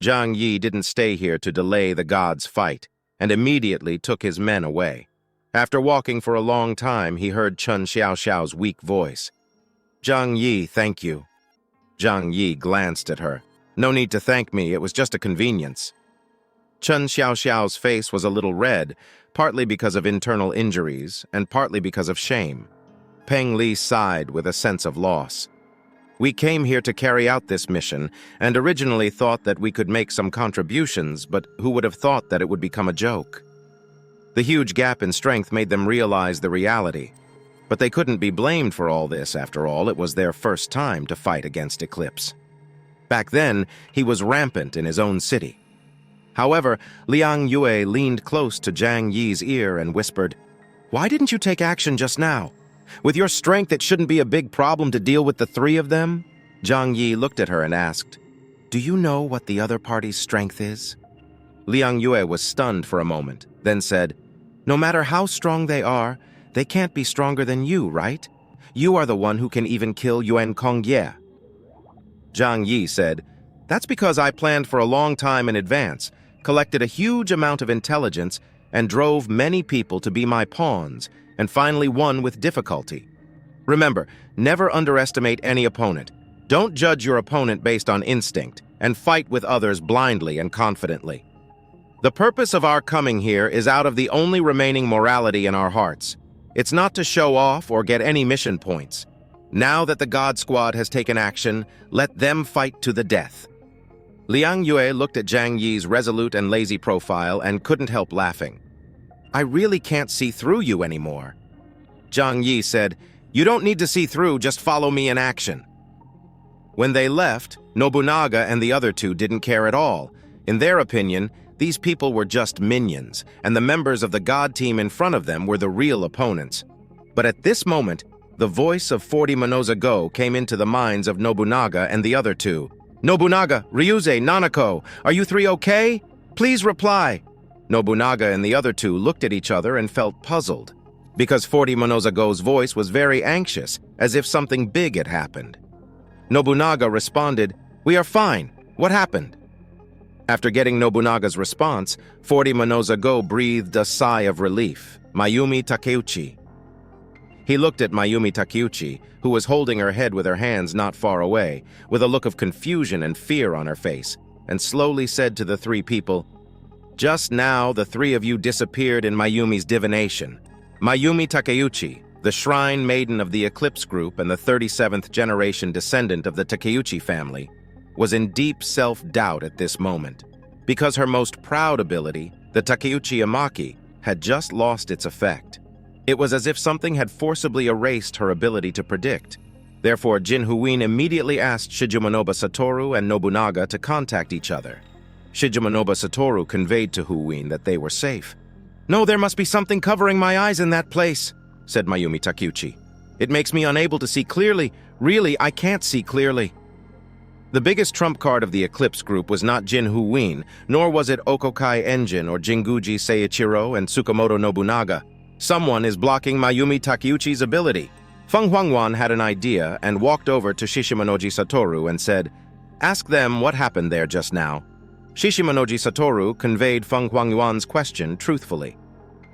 Zhang Yi didn't stay here to delay the gods' fight, and immediately took his men away. After walking for a long time, he heard Chen Xiaoxiao's weak voice. "Zhang Yi, thank you." Zhang Yi glanced at her. "No need to thank me, it was just a convenience." Chen Xiaoxiao's face was a little red, partly because of internal injuries and partly because of shame. Peng Li sighed with a sense of loss. "We came here to carry out this mission, and originally thought that we could make some contributions, but who would have thought that it would become a joke?" The huge gap in strength made them realize the reality. But they couldn't be blamed for all this, after all. It was their first time to fight against Eclipse. Back then, he was rampant in his own city. However, Liang Yue leaned close to Zhang Yi's ear and whispered, "Why didn't you take action just now? With your strength, it shouldn't be a big problem to deal with the three of them?" Zhang Yi looked at her and asked, "Do you know what the other party's strength is?" Liang Yue was stunned for a moment, then said, "No matter how strong they can't be stronger than you, right? You are the one who can even kill Yuan Kongye." Zhang Yi said, "That's because I planned for a long time in advance, collected a huge amount of intelligence, and drove many people to be my pawns, and finally won with difficulty. Remember, never underestimate any opponent. Don't judge your opponent based on instinct, and fight with others blindly and confidently. The purpose of our coming here is out of the only remaining morality in our hearts. It's not to show off or get any mission points. Now that the God Squad has taken action, let them fight to the death." Liang Yue looked at Zhang Yi's resolute and lazy profile and couldn't help laughing. "I really can't see through you anymore." Zhang Yi said, "You don't need to see through, just follow me in action." When they left, Nobunaga and the other two didn't care at all. In their opinion, these people were just minions, and the members of the God team in front of them were the real opponents. But at this moment, the voice of 40 Minoza-go came into the minds of Nobunaga and the other two. "Nobunaga, Ryuze, Nanako, are you three okay? Please reply." Nobunaga and the other two looked at each other and felt puzzled, because 40 Minoza-go's voice was very anxious, as if something big had happened. Nobunaga responded, "We are fine. What happened?" After getting Nobunaga's response, 40 Minoza-go breathed a sigh of relief. Mayumi Takeuchi. He looked at Mayumi Takeuchi, who was holding her head with her hands not far away, with a look of confusion and fear on her face, and slowly said to the three people, "Just now, the three of you disappeared in Mayumi's divination. Mayumi Takeuchi, the shrine maiden of the Eclipse group and the 37th generation descendant of the Takeuchi family, was in deep self-doubt at this moment, because her most proud ability, the Takeuchi Amaki, had just lost its effect. It was as if something had forcibly erased her ability to predict. Therefore, Jin Huin immediately asked Shijimanobu Satoru and Nobunaga to contact each other. Shijimanobu Satoru conveyed to Huin that they were safe. "No, there must be something covering my eyes in that place," said Mayumi Takeuchi. "It makes me unable to see clearly. Really, I can't see clearly." The biggest trump card of the Eclipse group was not Jin Huin, nor was it Okokai Enjin or Jinguji Seiichiro and Tsukamoto Nobunaga. Someone is blocking Mayumi Takeuchi's ability. Feng Huangwan had an idea and walked over to Shishimanoji Satoru and said, "Ask them what happened there just now." Shishimanoji Satoru conveyed Feng Huangwan's question truthfully.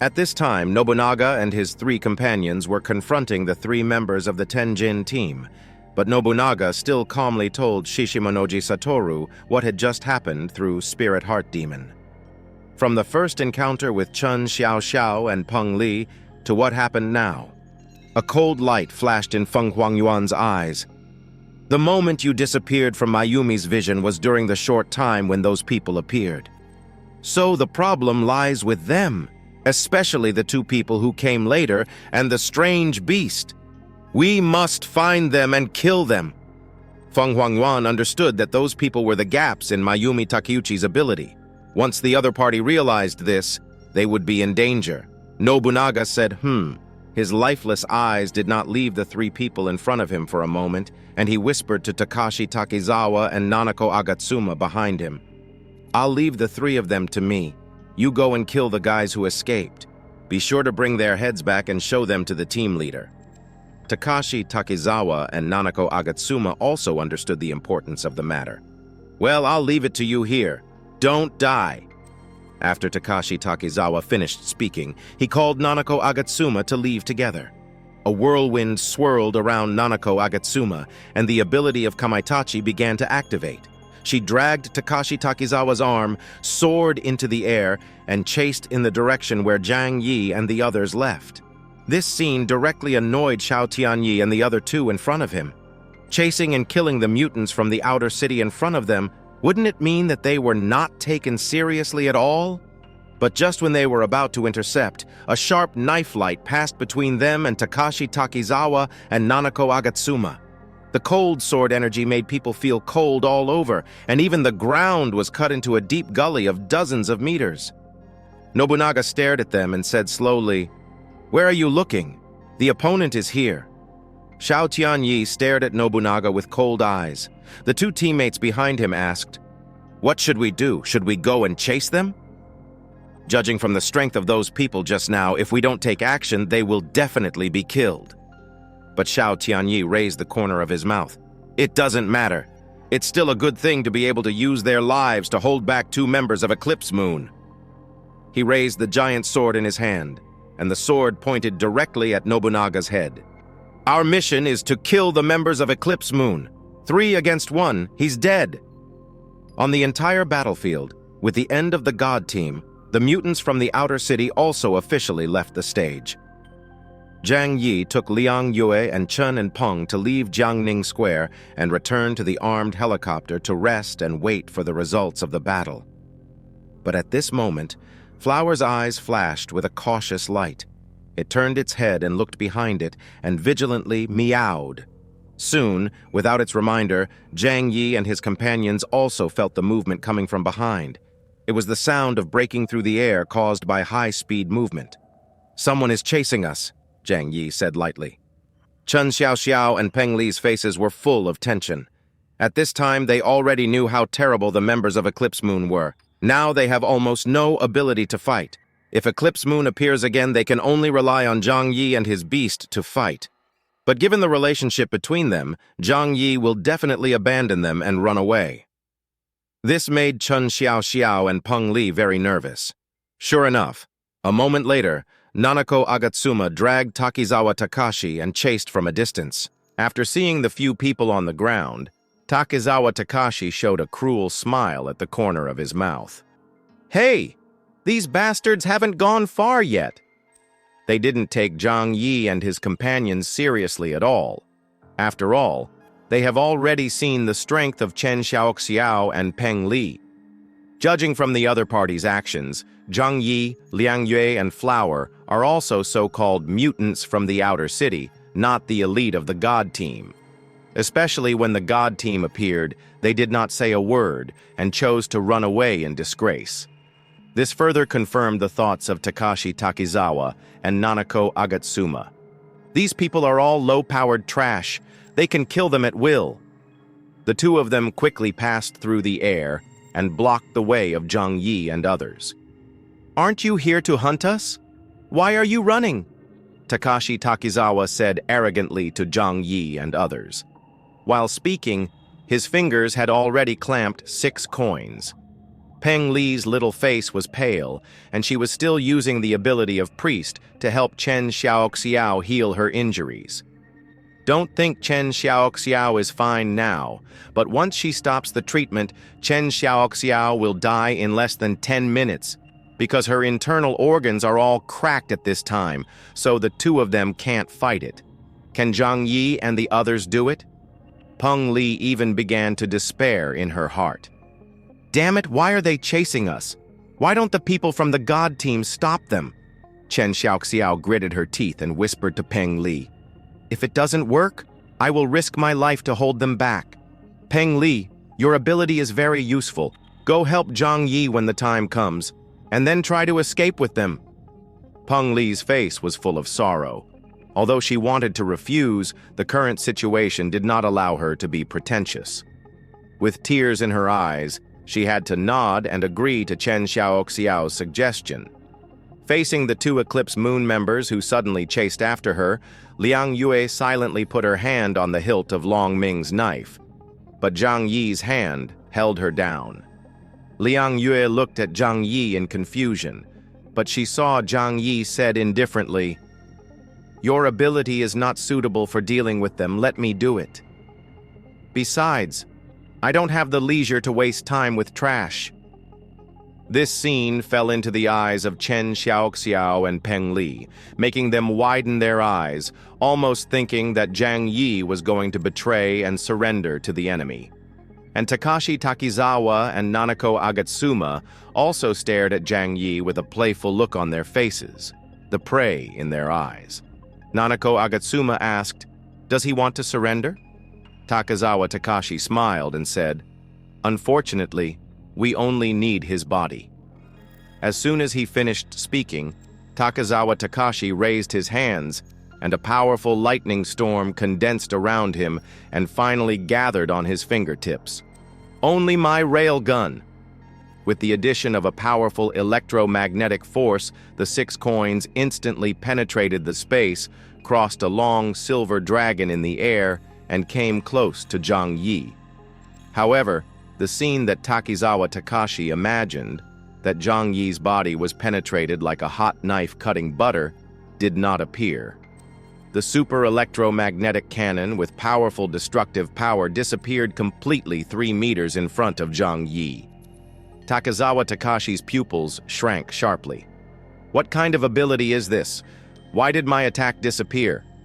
At this time, Nobunaga and his three companions were confronting the three members of the Tenjin team, but Nobunaga still calmly told Shishimanoji Satoru what had just happened through Spirit Heart Demon. From the first encounter with Chen Xiaoxiao and Peng Li to what happened now, a cold light flashed in Feng Huangyuan's eyes. The moment you disappeared from Mayumi's vision was during the short time when those people appeared. So the problem lies with them, especially the two people who came later and the strange beast. We must find them and kill them. Feng Huangyuan understood that those people were the gaps in Mayumi Takeuchi's ability. Once the other party realized this, they would be in danger. Nobunaga said, His lifeless eyes did not leave the three people in front of him for a moment, and he whispered to Takashi Takizawa and Nanako Agatsuma behind him. "I'll leave the three of them to me. You go and kill the guys who escaped. Be sure to bring their heads back and show them to the team leader." Takashi Takizawa and Nanako Agatsuma also understood the importance of the matter. Well, I'll leave it to you here. Don't die. After Takashi Takizawa finished speaking, he called Nanako Agatsuma to leave together. A whirlwind swirled around Nanako Agatsuma, and the ability of Kamaitachi began to activate. She dragged Takashi Takizawa's arm, soared into the air, and chased in the direction where Zhang Yi and the others left. This scene directly annoyed Xiao Tianyi and the other two in front of him. Chasing and killing the mutants from the outer city in front of them, wouldn't it mean that they were not taken seriously at all? But just when they were about to intercept, a sharp knife light passed between them and Takashi Takizawa and Nanako Agatsuma. The cold sword energy made people feel cold all over, and even the ground was cut into a deep gully of dozens of meters. Nobunaga stared at them and said slowly, "Where are you looking? The opponent is here." Xiao Tianyi stared at Nobunaga with cold eyes. The two teammates behind him asked, "What should we do? Should we go and chase them?" Judging from the strength of those people just now, if we don't take action, they will definitely be killed. But Xiao Tianyi raised the corner of his mouth. "It doesn't matter. It's still a good thing to be able to use their lives to hold back two members of Eclipse Moon." He raised the giant sword in his hand, and the sword pointed directly at Nobunaga's head. "Our mission is to kill the members of Eclipse Moon. 3 against 1, he's dead." On the entire battlefield, with the end of the God Team, the mutants from the outer city also officially left the stage. Zhang Yi took Liang Yue and Chen and Peng to leave Jiangning Square and return to the armed helicopter to rest and wait for the results of the battle. But at this moment, Flower's eyes flashed with a cautious light. It turned its head and looked behind it and vigilantly meowed. Soon, without its reminder, Zhang Yi and his companions also felt the movement coming from behind. It was the sound of breaking through the air caused by high-speed movement. "Someone is chasing us," Zhang Yi said lightly. Chen Xiaoxiao and Peng Li's faces were full of tension. At this time, they already knew how terrible the members of Eclipse Moon were. Now they have almost no ability to fight. If Eclipse Moon appears again, they can only rely on Zhang Yi and his beast to fight. But given the relationship between them, Zhang Yi will definitely abandon them and run away. This made Chen Xiaoxiao and Peng Li very nervous. Sure enough, a moment later, Nanako Agatsuma dragged Takizawa Takashi and chased from a distance. After seeing the few people on the ground, Takizawa Takashi showed a cruel smile at the corner of his mouth. "Hey! These bastards haven't gone far yet." They didn't take Zhang Yi and his companions seriously at all. After all, they have already seen the strength of Chen Xiaoxiao and Peng Li. Judging from the other party's actions, Zhang Yi, Liang Yue, and Flower are also so-called mutants from the outer city, not the elite of the God Team. Especially when the God Team appeared, they did not say a word and chose to run away in disgrace. This further confirmed the thoughts of Takashi Takizawa and Nanako Agatsuma. These people are all low-powered trash. They can kill them at will. The two of them quickly passed through the air and blocked the way of Zhang Yi and others. "Aren't you here to hunt us? Why are you running?" Takashi Takizawa said arrogantly to Zhang Yi and others. While speaking, his fingers had already clamped 6 coins. Peng Li's little face was pale, and she was still using the ability of Priest to help Chen Xiaoxiao heal her injuries. Don't think Chen Xiaoxiao is fine now, but once she stops the treatment, Chen Xiaoxiao will die in less than 10 minutes, because her internal organs are all cracked at this time, so the two of them can't fight it. Can Zhang Yi and the others do it? Peng Li even began to despair in her heart. Damn it, why are they chasing us? Why don't the people from the God Team stop them? Chen Xiaoxiao gritted her teeth and whispered to Peng Li. If it doesn't work, I will risk my life to hold them back. Peng Li, your ability is very useful. Go help Zhang Yi when the time comes, and then try to escape with them. Peng Li's face was full of sorrow. Although she wanted to refuse, the current situation did not allow her to be pretentious. With tears in her eyes, she had to nod and agree to Chen Xiaoxiao's suggestion. Facing the 2 Eclipse Moon members who suddenly chased after her, Liang Yue silently put her hand on the hilt of Long Ming's knife. But Zhang Yi's hand held her down. Liang Yue looked at Zhang Yi in confusion, but she saw Zhang Yi said indifferently, "Your ability is not suitable for dealing with them, let me do it. Besides, I don't have the leisure to waste time with trash." This scene fell into the eyes of Chen Xiaoxiao and Peng Li, making them widen their eyes, almost thinking that Zhang Yi was going to betray and surrender to the enemy. And Takashi Takizawa and Nanako Agatsuma also stared at Zhang Yi with a playful look on their faces, the prey in their eyes. Nanako Agatsuma asked, "Does he want to surrender?" Takizawa Takashi smiled and said, "Unfortunately, we only need his body." As soon as he finished speaking, Takizawa Takashi raised his hands, and a powerful lightning storm condensed around him and finally gathered on his fingertips. "Only my railgun!" With the addition of a powerful electromagnetic force, the 6 coins instantly penetrated the space, crossed a long silver dragon in the air, and came close to Zhang Yi. However, the scene that Takizawa Takashi imagined, that Zhang Yi's body was penetrated like a hot knife cutting butter, did not appear. The super electromagnetic cannon with powerful destructive power disappeared completely 3 meters in front of Zhang Yi. Takizawa Takashi's pupils shrank sharply. "What kind of ability is this? Why did my attack disappear?"